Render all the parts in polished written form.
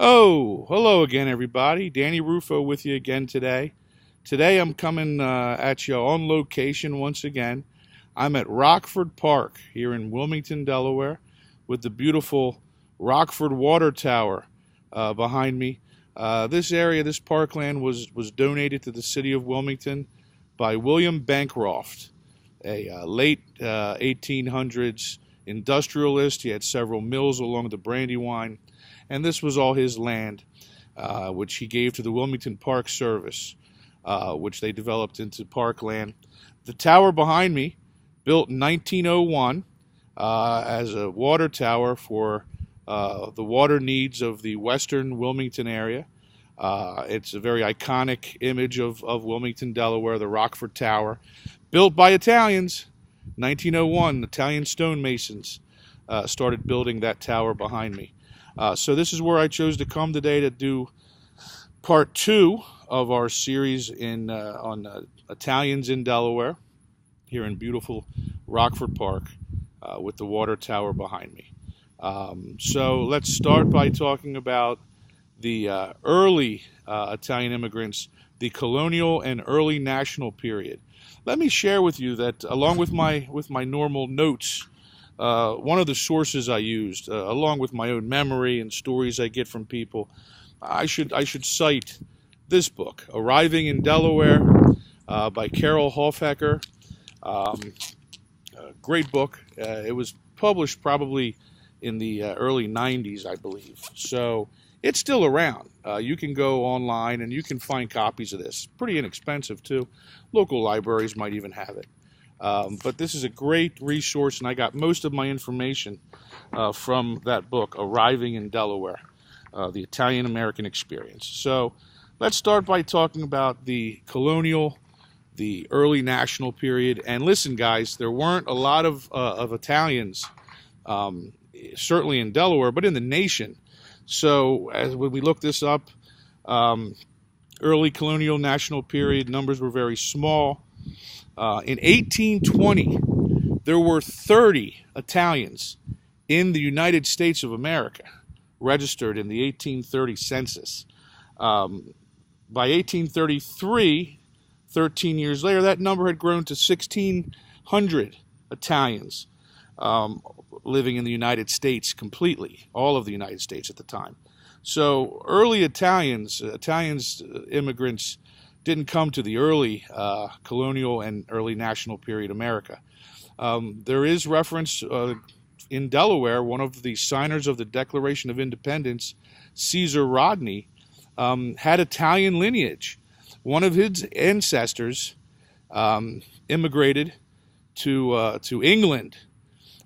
Oh, hello again, everybody. Danny Rufo with you again today. Today I'm coming at you on location once again. I'm at Rockford Park here in Wilmington, Delaware, with the beautiful Rockford Water Tower behind me. This area, this parkland, was donated to the city of Wilmington by William Bancroft, a late 1800s industrialist. He had several mills along the Brandywine, and this was all his land, which he gave to the Wilmington Park Service, which they developed into parkland. The tower behind me, built in 1901 as a water tower for the water needs of the western Wilmington area. It's a very iconic image of Wilmington, Delaware, the Rockford Tower, built by Italians. 1901, Italian stonemasons started building that tower behind me. So this is where I chose to come today to do part two of our series on Italians in Delaware, here in beautiful Rockford Park, with the water tower behind me. So let's start by talking about the early Italian immigrants, the colonial and early national period. Let me share with you that, along with my normal notes, one of the sources I used, along with my own memory and stories I get from people, I should cite this book, Arriving in Delaware, by Carol Hofhecker. A great book. It was published probably in the early 90s, I believe. So it's still around. You can go online and you can find copies of this. Pretty inexpensive too. Local libraries might even have it. But this is a great resource, and I got most of my information from that book, Arriving in Delaware, the Italian-American Experience. So let's start by talking about the colonial, the early national period. And listen, guys, there weren't a lot of Italians, certainly in Delaware, but in the nation. So when we look this up, early colonial national period, numbers were very small. In 1820, there were 30 Italians in the United States of America registered in the 1830 census. By 1833, 13 years later, that number had grown to 1,600 Italians living in the United States completely, all of the United States at the time. So early Italians, immigrants, didn't come to the early colonial and early national period America. There is reference in Delaware, one of the signers of the Declaration of Independence, Caesar Rodney, had Italian lineage. One of his ancestors immigrated to England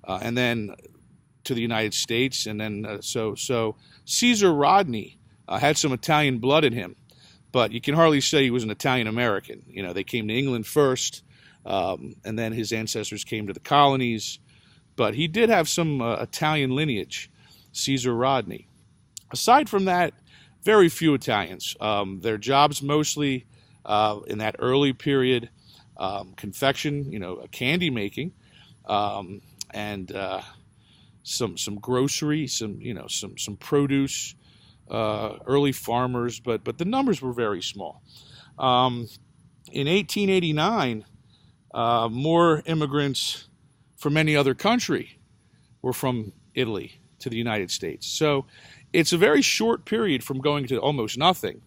and then to the United States, and then so Caesar Rodney had some Italian blood in him. But you can hardly say he was an Italian American. You know, they came to England first, and then his ancestors came to the colonies. But he did have some Italian lineage, Caesar Rodney. Aside from that, very few Italians. Their jobs mostly in that early period, confection, candy making, and some grocery, some produce. Early farmers, but the numbers were very small. In 1889, more immigrants from any other country were from Italy to the United States. So it's a very short period from going to almost nothing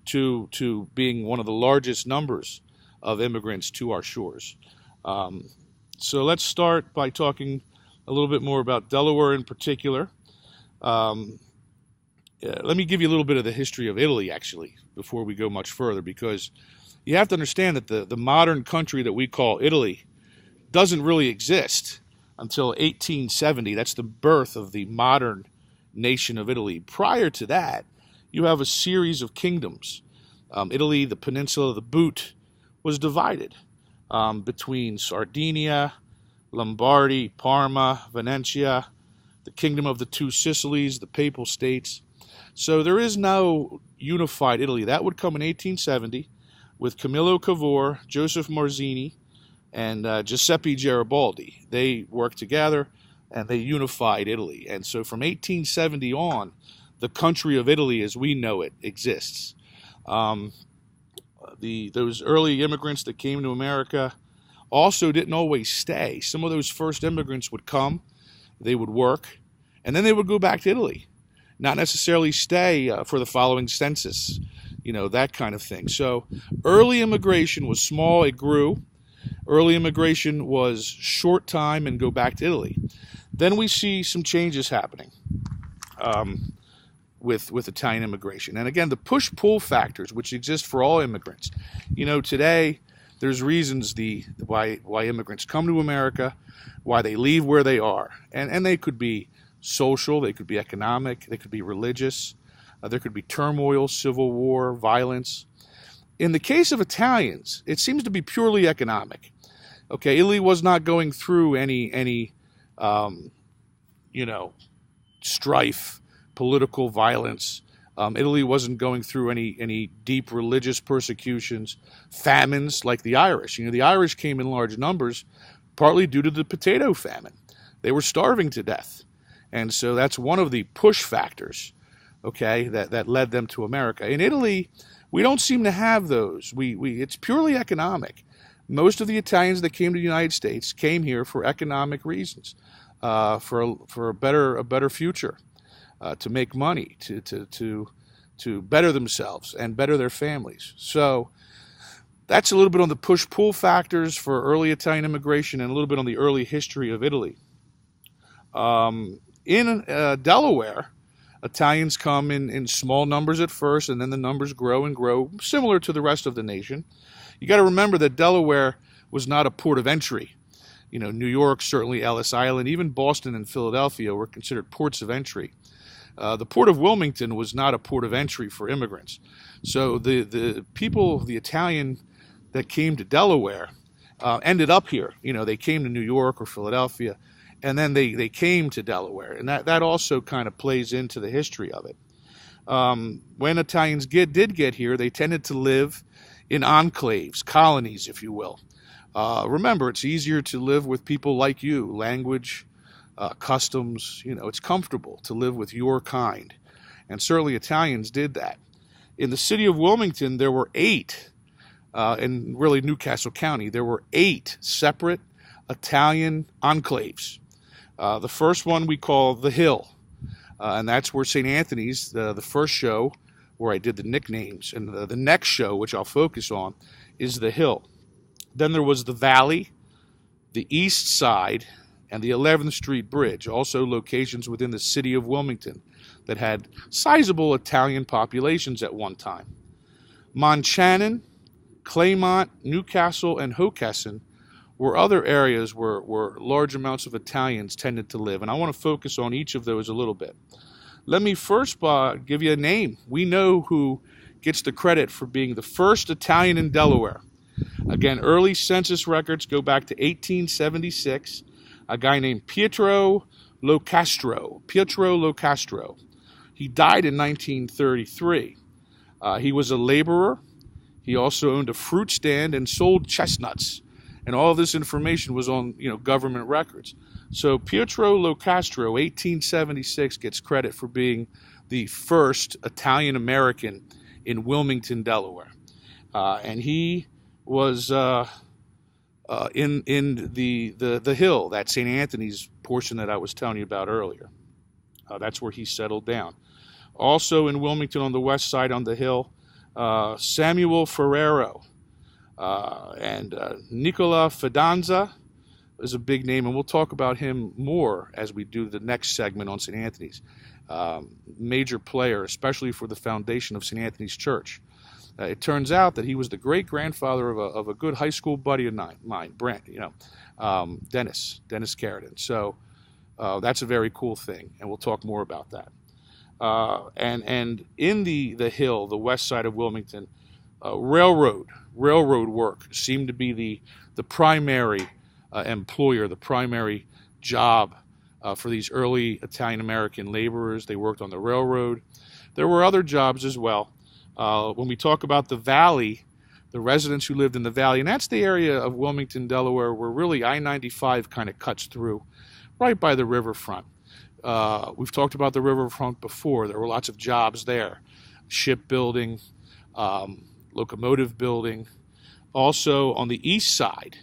to being one of the largest numbers of immigrants to our shores. So let's start by talking a little bit more about Delaware in particular. Let me give you a little bit of the history of Italy, actually, before we go much further, because you have to understand that the modern country that we call Italy doesn't really exist until 1870. That's the birth of the modern nation of Italy. Prior to that, you have a series of kingdoms. Italy, the peninsula of the Boot, was divided between Sardinia, Lombardy, Parma, Venetia, the kingdom of the two Sicilies, the Papal States. So there is no unified Italy. That would come in 1870 with Camillo Cavour, Joseph Mazzini, and Giuseppe Garibaldi. They worked together and they unified Italy. And so from 1870 on, the country of Italy as we know it exists. Um, those early immigrants that came to America also didn't always stay. Some of those first immigrants would come, they would work, and then they would go back to Italy, not necessarily stay for the following census, that kind of thing. So early immigration was small, it grew. Early immigration was short time and go back to Italy. Then we see some changes happening with Italian immigration. And again, the push-pull factors which exist for all immigrants. Today there's reasons why immigrants come to America, why they leave where they are. And they could be social, they could be economic, they could be religious, there could be turmoil, civil war, violence. In the case of Italians, it seems to be purely economic. Okay, Italy was not going through any strife, political violence. Italy wasn't going through any deep religious persecutions, famines like the Irish. The Irish came in large numbers, partly due to the potato famine. They were starving to death, and so that's one of the push factors. Okay, that led them to America. In Italy, we don't seem to have those. It's purely economic. Most of the Italians that came to the United States came here for economic reasons, for a better future, to make money, to better themselves and better their families. So that's a little bit on the push-pull factors for early Italian immigration and a little bit on the early history of Italy. In Delaware, Italians come in small numbers at first, and then the numbers grow and grow, similar to the rest of the nation. You got to remember that Delaware was not a port of entry. New York, certainly Ellis Island, even Boston and Philadelphia were considered ports of entry. The port of Wilmington was not a port of entry for immigrants. So the people, the Italian that came to Delaware, ended up here. They came to New York or Philadelphia, and then they came to Delaware. And that also kind of plays into the history of it. When Italians did get here, they tended to live in enclaves, colonies, if you will. Remember, it's easier to live with people like you, language, customs, it's comfortable to live with your kind. And certainly Italians did that. In the city of Wilmington, there were 8, in really Newcastle County, there were 8 separate Italian enclaves. The first one we call the Hill, and that's where St. Anthony's, the first show where I did the nicknames. And the next show, which I'll focus on, is the Hill. Then there was the Valley, the East Side, and the 11th Street Bridge, also locations within the city of Wilmington that had sizable Italian populations at one time. Monchannon, Claymont, Newcastle, and Hockessin were other areas where large amounts of Italians tended to live, and I want to focus on each of those a little bit. Let me first give you a name. We know who gets the credit for being the first Italian in Delaware. Again, early census records go back to 1876. A guy named Pietro Locastro. Pietro Locastro. He died in 1933. He was a laborer. He also owned a fruit stand and sold chestnuts. And all of this information was on, government records. So Pietro Locastro, 1876, gets credit for being the first Italian American in Wilmington, Delaware. And he was in the Hill, that St. Anthony's portion that I was telling you about earlier. That's where he settled down. Also in Wilmington on the west side on the Hill, Samuel Ferrero and Nicola Fidanza is a big name, and we'll talk about him more as we do the next segment on St. Anthony's. Major player, especially for the foundation of St. Anthony's Church. It turns out that he was the great-grandfather of a good high school buddy of mine, Brent, Dennis Carradine. So that's a very cool thing, and we'll talk more about that. And in the Hill, the west side of Wilmington, railroad work seemed to be the primary employer, the primary job for these early Italian-American laborers. They worked on the railroad. There were other jobs as well. When we talk about the Valley, the residents who lived in the Valley, and that's the area of Wilmington, Delaware, where really I-95 kind of cuts through, right by the riverfront. We've talked about the riverfront before. There were lots of jobs there, shipbuilding, locomotive building. Also on the east side,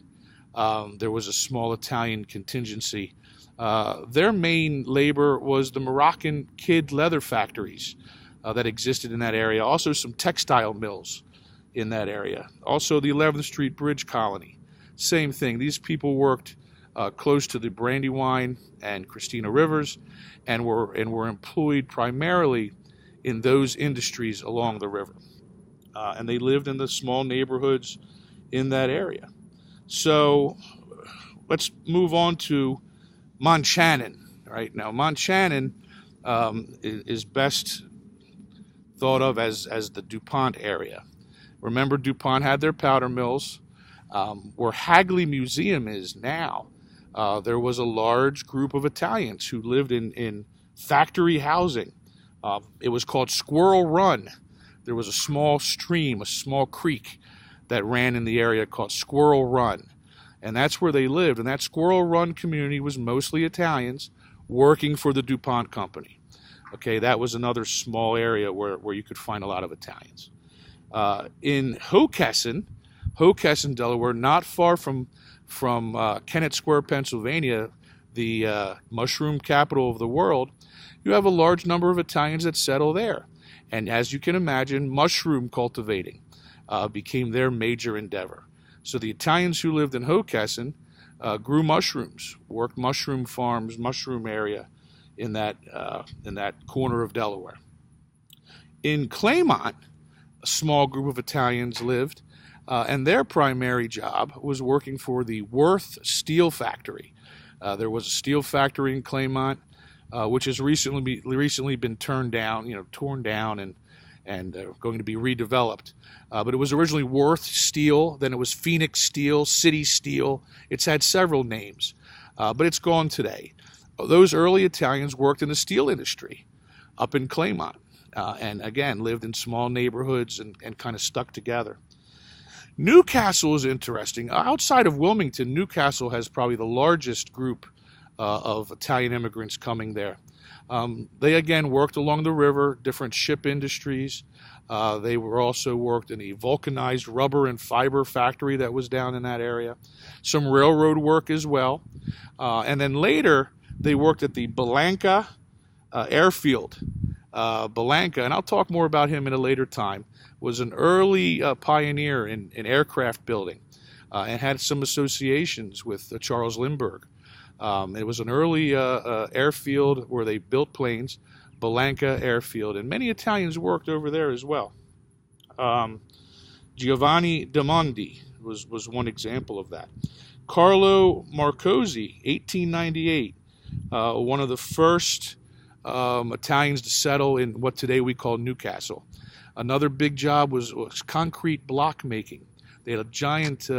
there was a small Italian contingency. Their main labor was the Moroccan kid leather factories that existed in that area. Also some textile mills in that area. Also the 11th Street Bridge Colony. Same thing. These people worked close to the Brandywine and Christina Rivers and were employed primarily in those industries along the river. And they lived in the small neighborhoods in that area. So let's move on to Monchannon. Right now, Monchannon is best thought of as the DuPont area. Remember, DuPont had their powder mills. Where Hagley Museum is now, there was a large group of Italians who lived in factory housing. It was called Squirrel Run. There was a small stream, a small creek that ran in the area called Squirrel Run. And that's where they lived. And that Squirrel Run community was mostly Italians working for the DuPont company. Okay, that was another small area where you could find a lot of Italians. In Hockessin, Delaware, not far from Kennett Square, Pennsylvania, the mushroom capital of the world, you have a large number of Italians that settle there. And as you can imagine, mushroom cultivating became their major endeavor. So the Italians who lived in Hockessin grew mushrooms, worked mushroom farms, mushroom area in that corner of Delaware. In Claymont, a small group of Italians lived, and their primary job was working for the Worth Steel Factory. There was a steel factory in Claymont, which has recently been torn down and going to be redeveloped. But it was originally Worth Steel, then it was Phoenix Steel, City Steel. It's had several names, but it's gone today. Those early Italians worked in the steel industry up in Claymont, and again lived in small neighborhoods and kind of stuck together. Newcastle is interesting. Outside of Wilmington, Newcastle has probably the largest group of Italian immigrants coming there. They again worked along the river, different ship industries. They were also worked in a vulcanized rubber and fiber factory that was down in that area. Some railroad work as well. And then later, they worked at the Belanca airfield. Belanca, and I'll talk more about him in a later time, was an early pioneer in aircraft building and had some associations with Charles Lindbergh. It was an early airfield where they built planes, Belanca Airfield, and many Italians worked over there as well. Giovanni Demondi was one example of that. Carlo Marcosi, 1898, one of the first Italians to settle in what today we call Newcastle. Another big job was concrete block making. They had a giant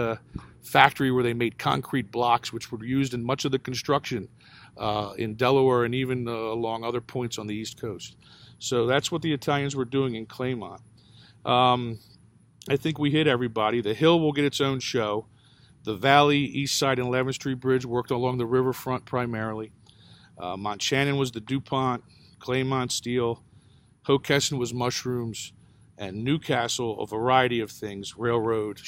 factory where they made concrete blocks, which were used in much of the construction in Delaware and even along other points on the East Coast. So that's what the Italians were doing in Claymont. I think we hit everybody. The Hill will get its own show. The Valley, East Side, and 11th Street Bridge worked along the riverfront primarily. Monchannon was the DuPont, Claymont Steel, Hockessin was mushrooms, and Newcastle a variety of things, railroad,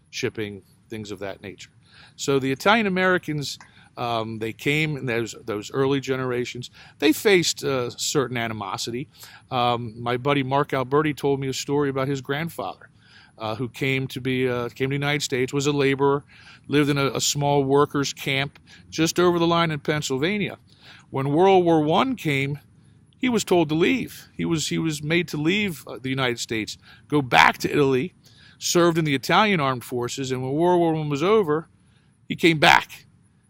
shipping, things of that nature. So the Italian Americans, they came in those early generations. They faced certain animosity. My buddy Mark Alberti told me a story about his grandfather, who came to the United States, was a laborer, lived in a small workers' camp just over the line in Pennsylvania. When World War I came, he was told to leave. He was made to leave the United States, go back to Italy, served in the Italian armed forces, and when World War I was over, he came back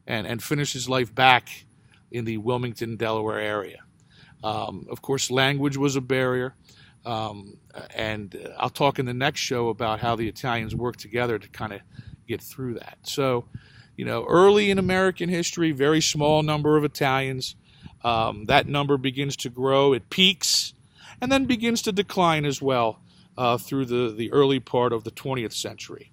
and finished his life back in the Wilmington, Delaware area. Of course, language was a barrier, and I'll talk in the next show about how the Italians worked together to kind of get through that. So, early in American history, very small number of Italians. That number begins to grow. It peaks and then begins to decline as well through the early part of the 20th century.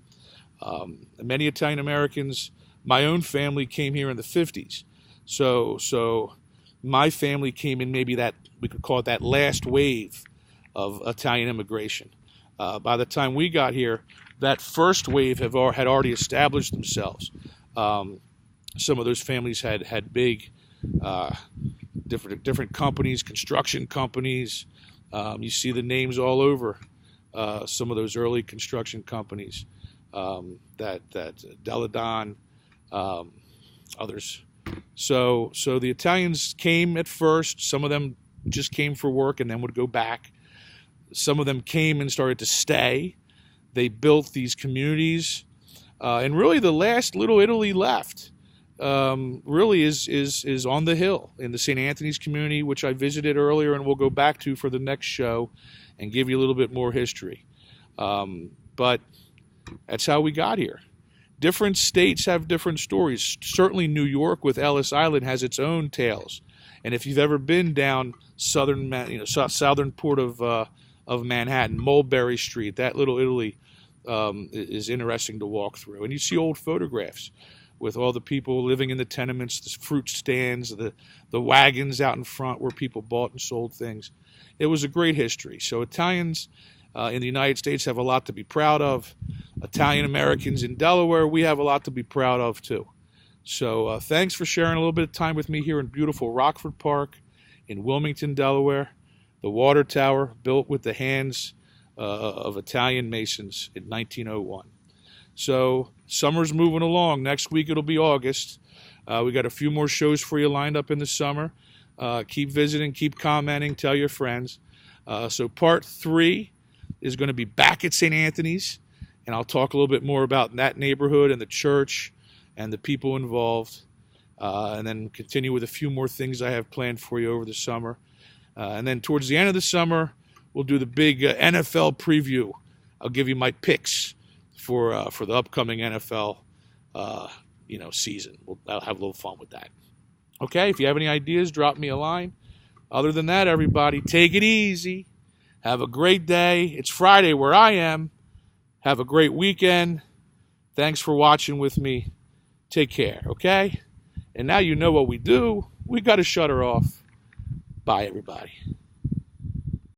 Many Italian Americans, my own family came here in the 50s. So My family came in maybe that, we could call it that last wave of Italian immigration. By the time we got here, that first wave had already established themselves. Some of those families had big, different companies, construction companies. You see the names all over some of those early construction companies. That Deladon, others. So the Italians came at first. Some of them just came for work and then would go back. Some of them came and started to stay. They built these communities, and really the last little Italy left really is on the hill in the St. Anthony's community, which I visited earlier and we'll go back to for the next show and give you a little bit more history. But that's how we got here. Different states have different stories. Certainly New York with Ellis Island has its own tales. And if you've ever been down southern port of Manhattan, Mulberry Street, that little Italy is interesting to walk through. And you see old photographs with all the people living in the tenements, the fruit stands, the wagons out in front where people bought and sold things. It was a great history. So Italians in the United States have a lot to be proud of. Italian Americans in Delaware, we have a lot to be proud of too. So thanks for sharing a little bit of time with me here in beautiful Rockford Park in Wilmington, Delaware. The water tower built with the hands of Italian masons in 1901. So summer's moving along. Next week it'll be August. We got a few more shows for you lined up in the summer. Keep visiting, keep commenting, tell your friends. So part 3 is going to be back at St. Anthony's, and I'll talk a little bit more about that neighborhood and the church and the people involved, and then continue with a few more things I have planned for you over the summer. And then towards the end of the summer, we'll do the big NFL preview. I'll give you my picks for the upcoming NFL season. I'll have a little fun with that. Okay, if you have any ideas, drop me a line. Other than that, everybody, take it easy. Have a great day. It's Friday where I am. Have a great weekend. Thanks for watching with me. Take care, okay? And now you know what we do. We got to shut her off. Bye, everybody.